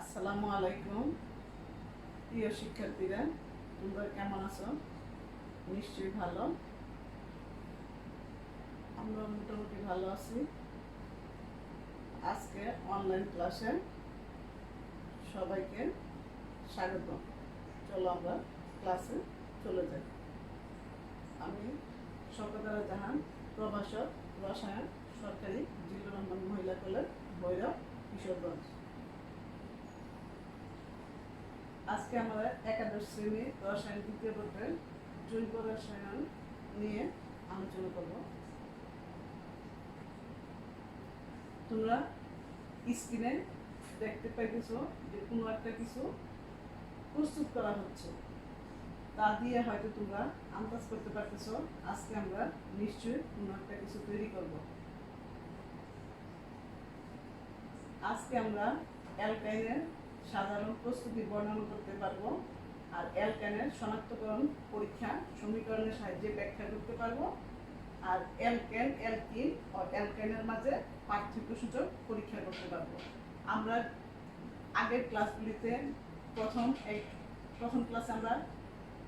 আসসালামু আলাইকুম প্রিয় শিক্ষার্থীরা, তোমরা কেমন আছো? নিশ্চয়ই ভালো। আমরা মোটামুটি ভালো আছি। আজকে অনলাইন ক্লাসে সবাইকে স্বাগত। চলো আমরা ক্লাসে চলে যাই। আমি শওকত জাহান, প্রভাষক, রসায়ন, সরকারি জিল্লুর রহমান মহিলা কলেজ, ভৈরব, কিশোরগঞ্জ। আজকে আমরা একাদশ শ্রেণী রসায়ন দ্বিতীয় পত্রের জৈব রসায়ন নিয়ে আলোচনা করব। তোমরা স্ক্রিনে দেখতে পাইতেছো যে কোনো একটা কিছু প্রস্তুত করা হচ্ছে, তা দিয়ে হয়তো তোমরা আন্দাজ করতে পারতেছো আজকে আমরা নিশ্চয়ই কোনো একটা কিছু তৈরি করব। আজকে আমরা অ্যালকাইনের সাধারণ প্রস্তুতি বর্ণনা করতে পারবো, আর অ্যালকাইনের শনাক্তকরণ পরীক্ষা সমীকরণের সাহায্যে ব্যাখ্যা করতে পারবো, আর অ্যালকেন, অ্যালকিন ও অ্যালকাইনের মাঝে পার্থক্য সূচক পরীক্ষা করতে পারবো। আমরা আগের ক্লাসগুলিতে প্রথম ক্লাসে আমরা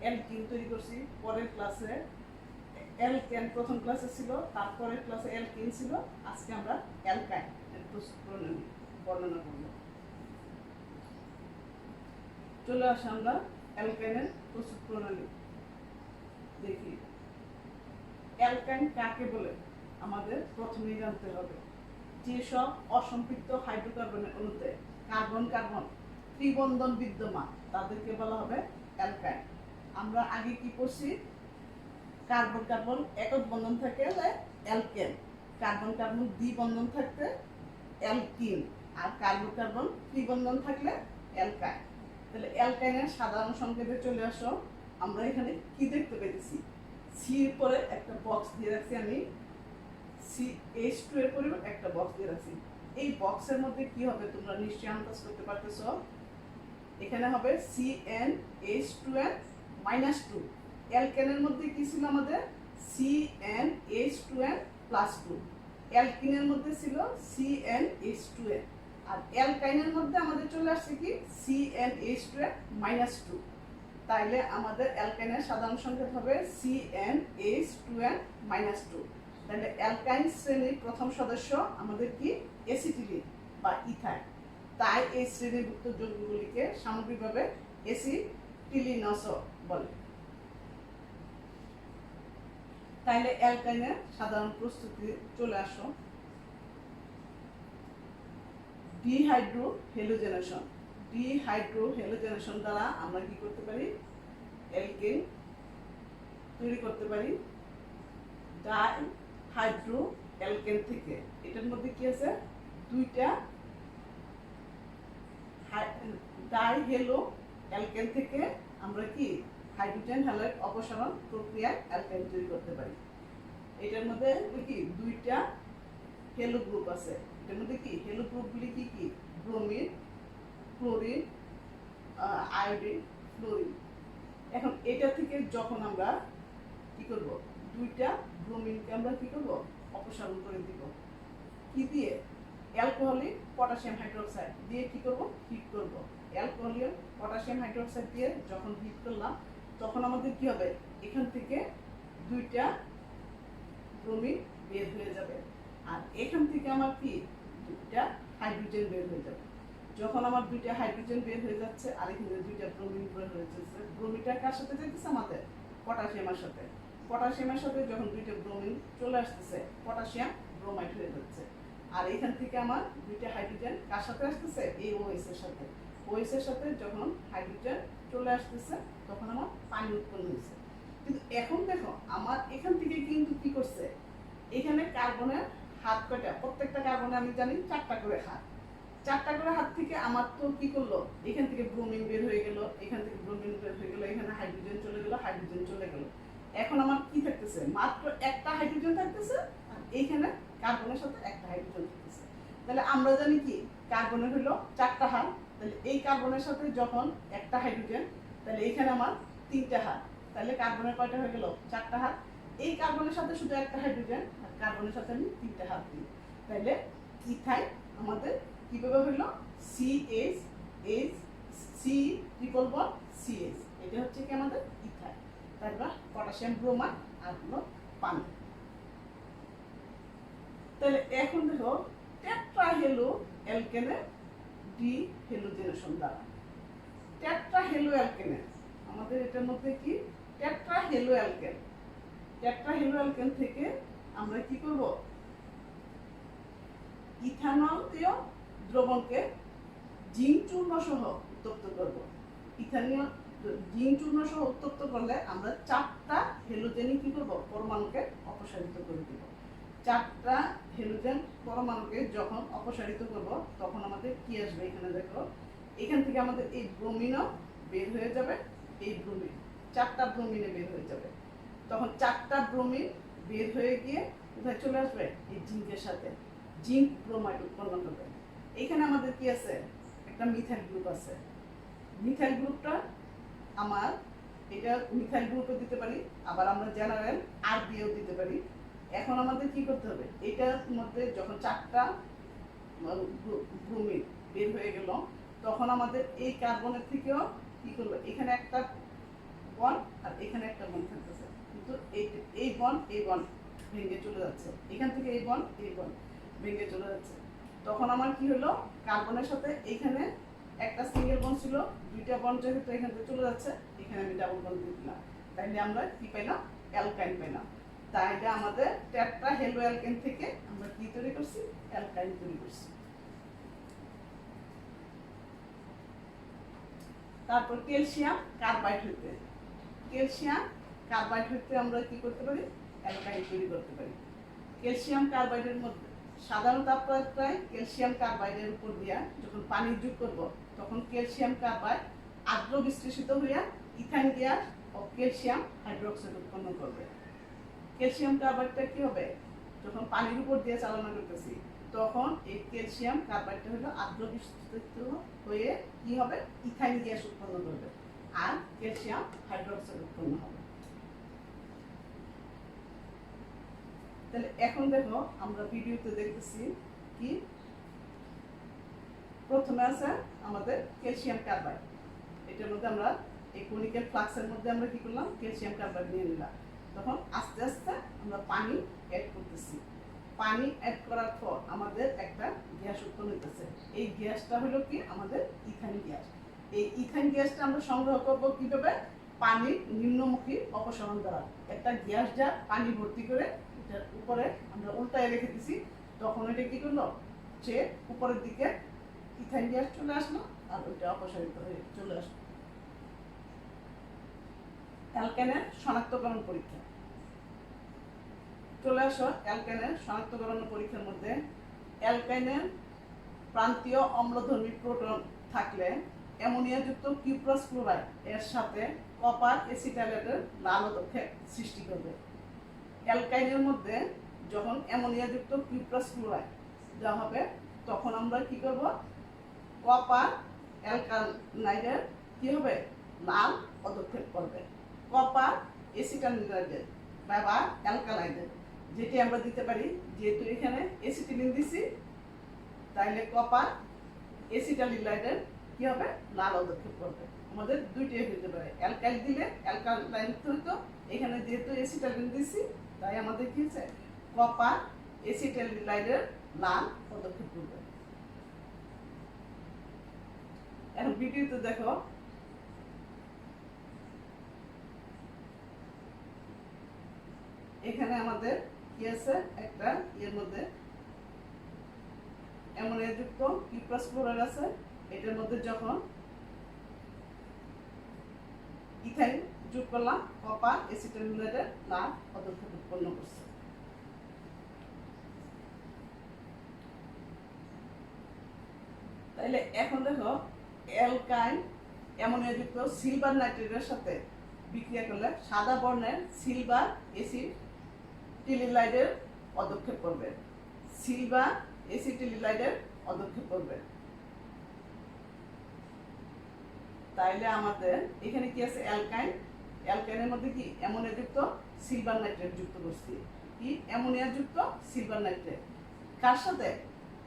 অ্যালকিন তৈরি করছি, পরের ক্লাসে অ্যালকেন প্রথম ক্লাসে ছিল, তারপরের ক্লাসে অ্যালকিন ছিল। আজকে আমরা অ্যালকাইন বর্ণনা করব। চলে আসে আমরা অ্যালকাইনের প্রস্তুত প্রণালী দেখি। অ্যালকাইন কাকে বলে আমাদের প্রথমেই জানতে হবে। যেসব অসম্পৃক্ত হাইড্রোকার্বনের অণুতে কার্বন কার্বন ত্রিবন্ধন বিদ্যমান তাদেরকে বলা হবে অ্যালকাইন। আমরা আগে কি পড়ছি? কার্বন কার্বন একক বন্ধন থাকলে অ্যালকেন, কার্বন কার্বন দ্বিবন্ধন থাকতে অ্যালকিন, আর কার্বন কার্বন ত্রিবন্ধন থাকলে অ্যালকাইন। তাহলে অ্যালকাইনের সাধারণ সংকেতে চলে আসো। আমরা এখানে কি দেখতে পেয়েছি? সি এর পরে একটা বক্স দিয়ে রাখছি, আমি CH2 এর পরে একটা বক্স দিয়ে রাখছি। এই বক্সের মধ্যে কি হবে তোমরা নিশ্চয়ই আন্দাজ করতে পারতেছো। এখানে হবে CnH2n-2। অ্যালকেনের মধ্যে কি ছিল আমাদের? CnH2n+2। অ্যালকিনের মধ্যে ছিল CnH2n, আর অ্যালকাইনের মধ্যে আমাদের চলে আসছে কি CnH2n-2। তাইলে আমাদের অ্যালকাইনের সাধারণ সংকেত হবে CnH2n-2। তাহলে অ্যালকাইন শ্রেণীর প্রথম সদস্য আমাদের কি? এসিটিলিন বা ইথাইন। তাই এই শ্রেণীভুক্ত যৌগগুলিকে সামগ্রিকভাবে এসিটিলিনস বলে। তাইলে অ্যালকাইনের সাধারণ প্রস্তুতি চলে আসো। ডিহাইড্রোহেলোজেনেশন দ্বারা আমরা কি করতে পারি? অ্যালকেন তৈরি করতে পারি ডাইহাইড্রো অ্যালকেন থেকে। এটার মধ্যে কি আছে? দুইটা ডাইহেলো অ্যালকেন থেকে আমরা কি হাইড্রোজেন হ্যালাইড অপসারণ প্রক্রিয়ায় অ্যালকেন তৈরি করতে পারি। এটার মধ্যে কি দুইটা হেলো গ্রুপ আছে। এটার মধ্যে কি হেলো গ্রুপগুলি কি কি? Bromine, chlorine, iodine, fluorine. এখন এটা থেকে যখন আমরা কি করব? দুইটা ব্রোমিনকে আমরা কি করব? অপসারণ করে দিব। কি দিয়ে? অ্যালকোহলিক পটাশিয়াম হাইড্রোক্সাইড দিয়ে কি করব? হিট করব। অ্যালকোহলিক পটাশিয়াম হাইড্রোক্সাইড দিয়ে যখন হিট করলাম তখন আমাদের কি হবে? এখান থেকে দুইটা ব্রোমিন বের হয়ে যাবে, আর এখান থেকে আমার কি দুইটা হাইড্রোজেন বের হয়ে যাবে। যখন আমার দুইটা হাইড্রোজেন বের হয়ে যাচ্ছে আর এখানে দুইটা ব্রোমিন বের হয়ে যাচ্ছে, ব্রোমিনটা কার সাথে যাইতেছে? আমাদের পটাশিয়ামের সাথে। পটাশিয়ামের সাথে যখন দুইটা ব্রোমিন চলে আসতেছে, পটাশিয়াম ব্রোমাইড হয়ে যাচ্ছে। আর এখান থেকে আমার দুইটা হাইড্রোজেন কার সাথে আসতেছে? এই OH এর সাথে। OH এর সাথে যখন হাইড্রোজেন চলে আসতেছে তখন আমার পানি উৎপন্ন হয়েছে। কিন্তু এখন দেখো আমার এখান থেকে কিন্তু কি করছে? এখানে কার্বনের হাত কয়টা? প্রত্যেকটা কার্বনে আমি জানি 4টা করে হাত। 4টা করে হাত থেকে আমার তো কি করলো? এখান থেকে ব্রোমিন বের হয়ে গেল, এখান থেকে ব্রোমিন বের হয়ে গেল, এখানে হাইড্রোজেন চলে গেল, হাইড্রোজেন চলে গেল। এখন আমার কি থাকতেছে? মাত্র একটা হাইড্রোজেন থাকতেছে, আর এইখানে কার্বনের সাথে একটা হাইড্রোজেন থাকতেছে। তাহলে আমরা জানি কি কার্বনের হলো 4টা হাত। তাহলে এই কার্বনের সাথে যখন একটা হাইড্রোজেন, তাহলে এখানে আমার 3টা হাত। তাহলে কার্বনের কয়টা হয়ে গেল? 4টা হাত। এই কার্বনের সাথে শুধু একটা হাইড্রোজেন, আর কার্বনের সাথে আমি 3টা হাত দিই। তাহলে ইথাইন আমাদের কিভাবে হলো? CH H C triple bond CH, এটা হচ্ছে কি আমাদের ইথাইন। তারপর পটাশিয়াম ব্রোমাইড আর হলো পানি। তাহলে এখন দেখো টেট্রা হেলো অ্যালকেনের ডি হেলোজেনেশন দ্বারা। টেট্রা হেলো অ্যালকেনে আমাদের এটার মধ্যে কি tetra hello alkane, tetra hello alkane থেকে আমরা কি করব, ইথানলীয় দ্রবণকে জিঙ্ক চূর্ণ সহ উত্তপ্ত করব। ইথানীয় জিঙ্ক চূর্ণ সহ উত্তপ্ত করলে আমরা 4টা হেলোজেনই কি করব, পরমাণুকে অপসারিত করে দেব। 4টা হেলোজেন পরমাণুকে যখন অপসারিত করব তখন আমাদের কি আসবে, এখানে দেখো এখান থেকে আমাদের এই ব্রোমিনও বের হয়ে যাবে, এই ব্রোমিন 4টা ব্রোমিনে বের হয়ে যাবে। তখন 4টা ব্রোমিন বের হয়ে গিয়ে কোথায় চলে আসবে, এই জিঙ্কের সাথে জিঙ্ক ব্রোমাইড উৎপন্ন করবে। এখানে আমাদের কি আছে, একটা মিথাইল গ্রুপ আছে। মিথাইল গ্রুপটা আমার এটা মিথাইল গ্রুপে দিতে পারি, আবার আমরা জেনারেল আর দিয়েও দিতে পারি। এখন আমাদের কি করতে হবে, এটার মধ্যে যখন 4টা ব্রোমিন বের হয়ে গেল তখন আমাদের এই কার্বনের থেকেও কি করলো, এখানে একটা বন্ড আর এখানে একটা বন্ড থাকতেছে, কিন্তু এই বন্ড ভেঙে চলে যাচ্ছে, এখান থেকে এই বন্ড ভেঙে চলে যাচ্ছে। তখন আমার কি হলো, কার্বনের সাথে এখানে একটা সিঙ্গেল বন্ড ছিল, 2টা বন্ড যেহেতু এখান থেকে চলে যাচ্ছে, এখানে আমি ডাবল বন্ড দিয়ে দিলাম। তাইলে আমরা কি পাইলাম, অ্যালকাইন পাইলাম। তাইলে আমাদের টেট্রা হেলো অ্যালকেন থেকে আমরা কি তৈরি করছি, অ্যালকাইন তৈরি করছি। তারপর ক্যালসিয়াম কার্বাইড হইতে, ক্যালসিয়াম কার্বাইড হইতে আমরা কি করতে পারি, অ্যালকাইন তৈরি করতে পারি। ক্যালসিয়াম কার্বাইডের মধ্যে সাধারণ তাপমাত্রায় ক্যালসিয়াম কার্বাইডের উপর দিয়া যখন পানি যোগ করব তখন ক্যালসিয়াম কার্বাইড আর্দ্র বিশ্লেষিত হইয়া ইথাইন গ্যাস ও ক্যালসিয়াম হাইড্রোক্সাইড উৎপন্ন করবে। ক্যালসিয়াম কার্বাইডটা কি হবে, যখন পানির উপর দিয়ে চালনা করতেছি তখন এই ক্যালসিয়াম কার্বাইডটা হলো আর্দ্র বিশ্লেষিত হয়ে কি হবে, ইথাইন গ্যাস উৎপন্ন করবে আর ক্যালসিয়াম হাইড্রোক্সাইড উৎপন্ন হবে। তাহলে এখন দেখো আমরা ভিডিওতে দেখতেছি কি, প্রথমে আছে আমাদের ক্যালসিয়াম কার্বাইড। এটার মধ্যে আমরা এই কনিক্যাল ফ্লাক্সের মধ্যে আমরা কি করলাম, ক্যালসিয়াম কার্বাইড নিয়ে নিলাম। তখন আস্তে আস্তে আমরা পানি অ্যাড করতেছি। পানি অ্যাড করার পর আমাদের একটা গ্যাস উৎপন্ন হইতেছে। এই গ্যাসটা হলো কি আমাদের ইথাইন গ্যাস। এই ইথাইন গ্যাসটা আমরা সংগ্রহ করবো কিভাবে, পানির নিম্নমুখী অপসারণ দ্বারা। একটা গ্যাস যা পানি ভর্তি করে এটার উপরে আমরা উল্টায় রেখে দিছি, তখন এটা কি করলো, যে উপরের দিকে ইথাইন গ্যাস চলে আসলো আর ওইটা অপসারিত হয়ে চলে আসলো। অ্যালকেনের শনাক্তকরণ পরীক্ষা, চলে আসো অ্যালকেনের শনাক্তকরণ পরীক্ষার মধ্যে। অ্যালকাইনের প্রান্তীয় অম্লধর্মী প্রোটন থাকলে অ্যামোনিয়াযুক্ত কিউপ্রাস ক্লোরাইড এর সাথে কপার এসিটাইলেটের লাল উৎক্ষেপ সৃষ্টি করবে। অ্যালকাইনের মধ্যে যখন অ্যামোনিয়াযুক্ত কিউপ্রাস ক্লোরাইড দেওয়া হবে তখন আমরা কি করব, কপার অ্যালকালাইডের কি হবে, লাল পদক্ষেপ করবে। কপার এসিটাইলেটের বা অ্যালকালাইডের যেটি আমরা দিতে পারি, যেহেতু এখানে এসিটিলিন দিছি তাইলে কপার এসিটাইলেটের কি হবে, লাল পদক্ষেপ করবে। আমাদের দুইটাই হতে পারে, অ্যালকাইল দিলে অ্যালকালাইড হইতো, এখানে যেহেতু এসিটাইলিন দিছি তাই আমাদের কি হচ্ছে, কপার এসিটাইলেটের লাল পদক্ষেপ করবে। এখন ভিডিওতে দেখো এখানে আমাদের কি আছে, একটা এর মধ্যে অ্যামোনিয়াযুক্ত কিউপ্রাস ক্লোরাইড আছে। এটার মধ্যে যখন ইথাইন যোগ করলাম, কপার এসিটাইলেটের লাল পদক্ষেপ উৎপন্ন করছে। তাইলে এখন দেখো অ্যালকাইন অ্যামোনিয়াযুক্ত সিলভার নাইট্রেটের সাথে বিক্রিয়া করলে সাদা বর্ণের সিলভার এসিটিলিলাইডের পদক্ষেপ করবে, সিলভার এসিটিলিলাইডের পদক্ষেপ করবে। তাইলে আমাদের এখানে কি আছে, অ্যালকাইন, অ্যালকাইনের মধ্যে কি অ্যামোনিয়াযুক্ত সিলভার নাইট্রেট যুক্ত করছি, কি অ্যামোনিয়াযুক্ত সিলভার নাইট্রেট কার সাথে,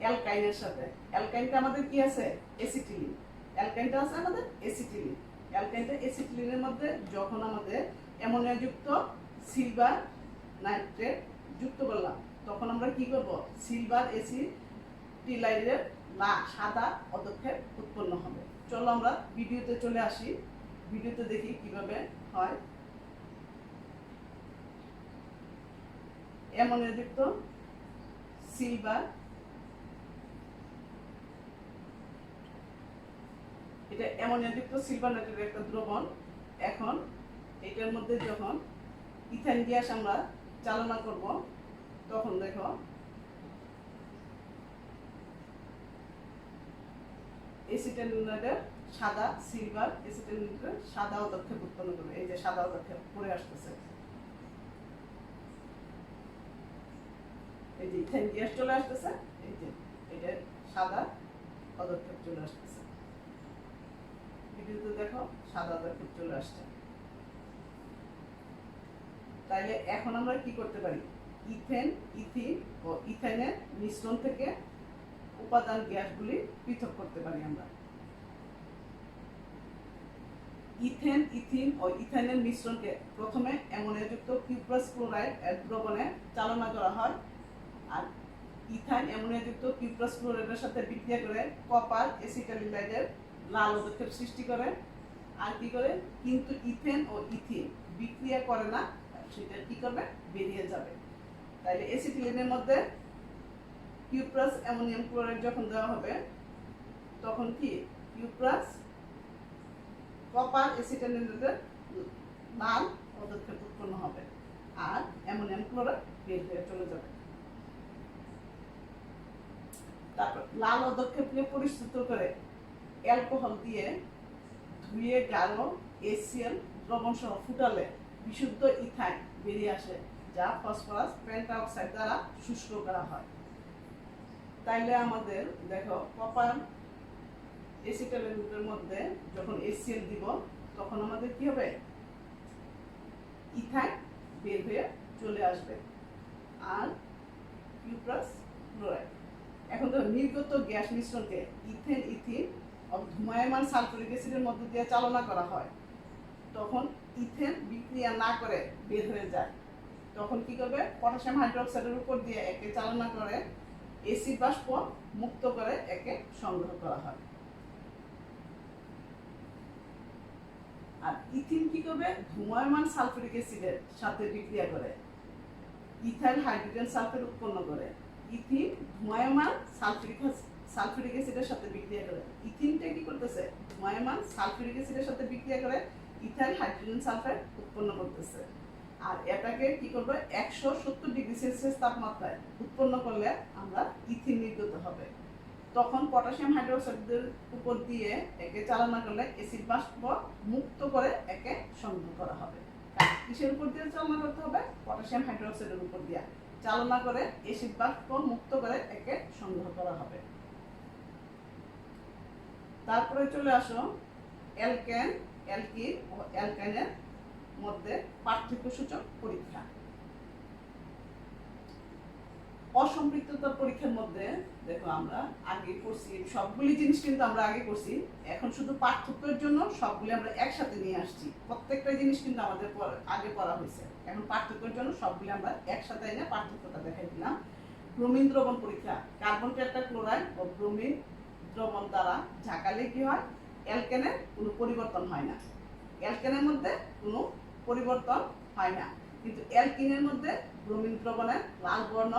অ্যালকাইনের সাথে। অ্যালকাইনটা আমাদের কি আছে, এসিটিলিন। অ্যালকাইনটা আছে আমাদের এসিটিলিন। অ্যালকাইনটা এসিটিলিনের মধ্যে যখন আমাদের অ্যামোনিয়াযুক্ত সিলভার নাইট্রেট যুক্ত করলাম, তখন আমরা কি করব, সিলভার এসিটিলাইডের সাদা পদক্ষেপ উৎপন্ন হবে। চলো আমরা ভিডিওতে চলে আসি, ভিডিওতে দেখি কিভাবে হয়। অ্যামোনিয়াযুক্ত সিলভার, এটা অ্যামোনিয়াযুক্ত সিলভার নাইট্রেটের একটা দ্রবণ। এখন এটার মধ্যে যখন ইথাইন গ্যাস আমরা চালনা করব, তখন দেখো এসিটাইলের সাদা, সিলভার এসিটাইলের সাদা পদক্ষেপ উৎপন্ন করবে। এই যে সাদা পদক্ষেপ পড়ে আসতেছে, এই যে ইথাইন গ্যাস চলে আসতেছে, এই যে এটা সাদা পদক্ষেপ চলে আসতেছে। ভিডিওতে দেখো সাদা পদক্ষেপ চলে আসছে। তাইলে এখন আমরা কি করতে পারি, ইথেন, ইথিন ও ইথাইনের মিশ্রণ থেকে উপাদান গ্যাসগুলি পৃথক করতে পারি আমরা। ইথেন, ইথিন ও ইথাইনের মিশ্রণকে প্রথমে অ্যামোনিয়াযুক্ত কিউপ্রাস ক্লোরাইড এর দ্রবণে চালনা করা হয়। আর ইথাইন অ্যামোনিয়াযুক্ত কিউপ্রাস ক্লোরাইডের সাথে বিক্রিয়া করে কপার এসিটাইলাইডের লাল পদক্ষেপ সৃষ্টি করে। আর কি করে, কিন্তু ইথেন ও ইথিন বিক্রিয়া করে না, সেটা কি করবে, বেরিয়ে যাবে। তাইলে এসিটিলিনের মধ্যে কিউপ্রাস অ্যামোনিয়াম ক্লোরাইড যখন দেওয়া হবে, তখন কি কিউপ্রাস কপার এসিটাইলাইডের লাল পদক্ষেপ উৎপন্ন হবে আর অ্যামোনিয়াম ক্লোরাইড বের হয়ে চলে যাবে। তারপর লাল পদক্ষেপকে পরিশুদ্ধ করে অ্যালকোহল দিয়ে ধুয়ে গাঢ় এসিএল দ্রবণ সহ ফুটালে বিশুদ্ধ ইথাইন বেরিয়ে আসে, যা ফসফরাস পেন্টাঅক্সাইড দ্বারা শুষ্ক করা হয়। তাইলে আমাদের দেখো কপার এসিটাইলের মধ্যে যখন এসিএল দিব, তখন আমাদের কি হবে, ইথাইন বের হয়ে চলে আসবে আর কিউপ্রাস ক্লোরাইড। এখন তো নির্গত গ্যাস মিশ্রণকে ইথেন, ইথিন ও ধূমায়মান সালফিউরিক অ্যাসিডের মধ্য দিয়ে চালনা করা হয়, তখন ইথেন বিক্রিয়া না করে বের হয়ে যায়। তখন কি করবে, পটাশিয়াম হাইড্রোক্সাইডের উপর দিয়ে একে চালনা করে এসিড বাষ্প মুক্ত করে একে সংগ্রহ করা হয়। আর ইথিন কি করবে, ধূমায়মান সালফিউরিক অ্যাসিডের সাথে বিক্রিয়া করে ইথাইল হাইড্রোজেন সালফেট উৎপন্ন করে। ইথিন ধূমায়মান সালফিউরিক অ্যাসিডের সাথে বিক্রিয়া করে। ইথিনটা কি করতেছে, ধূমায়মান সালফিউরিক অ্যাসিডের সাথে বিক্রিয়া করে ইথাইল হাইড্রোজেন সালফেট উৎপন্ন করতেছে। আর এটাকে কি করবে, 170 ডিগ্রি সেলসিয়াস তাপমাত্রায় উৎপন্ন করলে আমরা ইথিন নির্গত হবে। তখন পটাশিয়াম হাইড্রোক্সাইডের উপর দিয়ে একে চালনা করলে অ্যাসিড বাষ্প মুক্ত করে একে সংগ্রহ করা হবে। কিসের উপর দিয়ে চালনা করতে হবে, পটাশিয়াম হাইড্রোক্সাইডের উপর দিয়ে চালনা করে অ্যাসিড বাষ্প মুক্ত করে একে সংগ্রহ করা হবে। তারপরে চলে আসো অ্যালকেন, অ্যালকিন ও অ্যালকাইনের মধ্যে পার্থক্যসূচক পরীক্ষা। অসম্পৃক্ততার পরীক্ষার মধ্যে দেখো আমরা আগে করছি, সবগুলি জিনিস কিন্তু আমরা আগে করছি, এখন শুধু পার্থক্যের জন্য সবগুলি আমরা একসাথে নিয়ে আসছি। প্রত্যেকটা জিনিস কিন্তু আমাদের আগে পড়া হয়েছে, এখন পার্থক্যের জন্য সবগুলি আমরা একসাথে এনে পার্থক্যটা দেখাই দিলাম। ব্রোমিন দ্রবণ পরীক্ষা। কার্বন টেট্রাক্লোরাইড ও ব্রোমিন দ্রবণ দ্বারা ঝাঁকালে কি হয়, অ্যালকেনের কোনো পরিবর্তন হয় না। অ্যালকেনের মধ্যে কোনো পরিবর্তন হয় না, কিন্তু অ্যালকিনের মধ্যে ব্রোমিন দ্রবণের লাল বর্ণ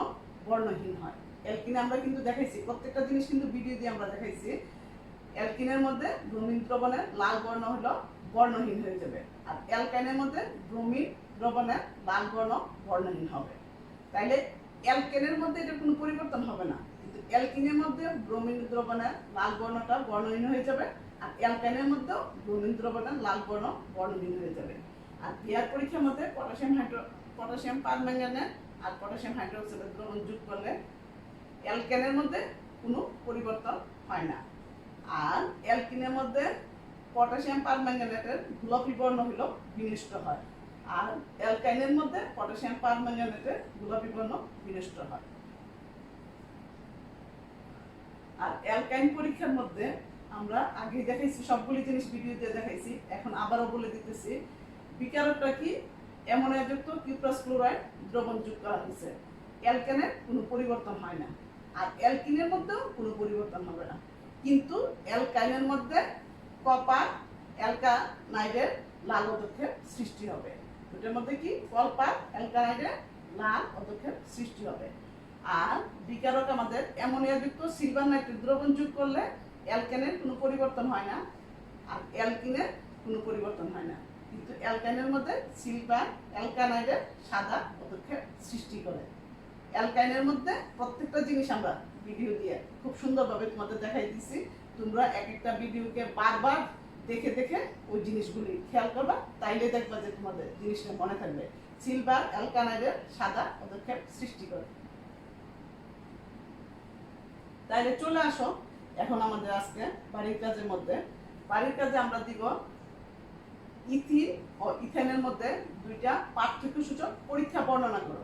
বর্ণহীন হয়। অ্যালকিনে আমরা কিন্তু দেখাইছি, প্রত্যেকটা জিনিস কিন্তু ভিডিও দিয়ে আমরা দেখাইছি। অ্যালকিনের মধ্যে ব্রোমিন দ্রবণের লাল বর্ণ হলো বর্ণহীন হয়ে যাবে, আর অ্যালকাইনের মধ্যে ব্রোমিন দ্রবণের লাল বর্ণ বর্ণহীন হবে। তাইলে অ্যালকেনের মধ্যে এটা কোনো পরিবর্তন হবে না, কিন্তু অ্যালকিনের মধ্যে ব্রোমিন দ্রবণের লাল বর্ণটা বর্ণহীন হয়ে যাবে, আর অ্যালকাইনের মধ্যেও ব্রোমিন দ্রবণের লাল বর্ণ বর্ণহীন হয়ে যাবে। আর বিয়ার পরীক্ষার মধ্যে পটাশিয়াম পারম্যাঙ্গানেট আর পটাশিয়াম হাইড্রোক্সাইডের দ্রবণ যোগ করলে অ্যালকেনের মধ্যে কোনো পরিবর্তন হয় না। আর অ্যালকিনের মধ্যে পটাশিয়াম পারম্যাঙ্গানেটের গোলাপি বর্ণ হলো বিনষ্ট হয়, আর অ্যালকাইনের মধ্যে পটাশিয়াম পারম্যাঙ্গানেটের গোলাপি বর্ণ বিনষ্ট হয়। আর অ্যালকাইন পরীক্ষার মধ্যে আমরা আগে দেখাইছি, সবগুলি জিনিস ভিডিওতে দেখাইছি, এখন আবারও বলে দিতেছি। বিকারকটা কি? অ্যামোনিয়াযুক্ত কিউপ্রাস ক্লোরাইড দ্রবণ যোগ করা হয়েছে। অ্যালকেনের কোনো পরিবর্তন হয় না, আর অ্যালকিনের মধ্যেও কোনো পরিবর্তন হবে না, কিন্তু অ্যালকাইনের মধ্যে কপার অ্যালকানাইডের লাল পদক্ষেপ সৃষ্টি হবে। ওটার মধ্যে কি কপার অ্যালকানাইডের লাল পদক্ষেপ সৃষ্টি হবে। আর বিকারক আমাদের অ্যামোনিয়াযুক্ত সিলভার নাইট্রেট দ্রবণ যোগ করলে অ্যালকেনের কোনো পরিবর্তন হয় না, আর অ্যালকিনের কোনো পরিবর্তন হয় না, কিন্তু অ্যালকাইনের মধ্যে সিলভার অ্যালকানাইডের সাদা পদক্ষেপ সৃষ্টি করে। অ্যালকাইনের মধ্যে প্রত্যেকটা জিনিস আমরা ভিডিও দিয়ে খুব সুন্দরভাবে তোমাদের দেখাই দিচ্ছি। তোমরা এক একটা ভিডিওকে বারবার দেখে দেখে ওই জিনিসগুলি খেয়াল করবা, তাইলে দেখবা যে তোমাদের জিনিসটা মনে থাকবে। সিলভার অ্যালকানাইডের সাদা পদক্ষেপ সৃষ্টি করে। তাইলে চলে আসো এখন আমাদের আজকে বাড়ির কাজের মধ্যে। বাড়ির কাজে আমরা দিব ইথিন ও ইথেনের মধ্যে দুইটা পার্থক্যসূচক পরীক্ষা বর্ণনা করো।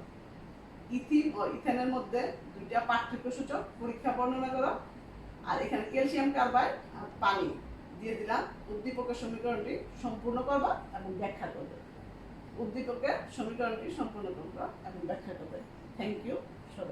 ইথিন ও ইথেনের মধ্যে দুইটা পার্থক্যসূচক পরীক্ষা বর্ণনা করো। আর এখানে ক্যালসিয়াম কার্বাইড আর পানি দিয়ে দিলাম। উদ্দীপকের সমীকরণটি সম্পূর্ণ করবা এবং ব্যাখ্যা করবে। উদ্দীপকের সমীকরণটি সম্পূর্ণ করবা এবং ব্যাখ্যা করবে। থ্যাংক ইউ সবাই।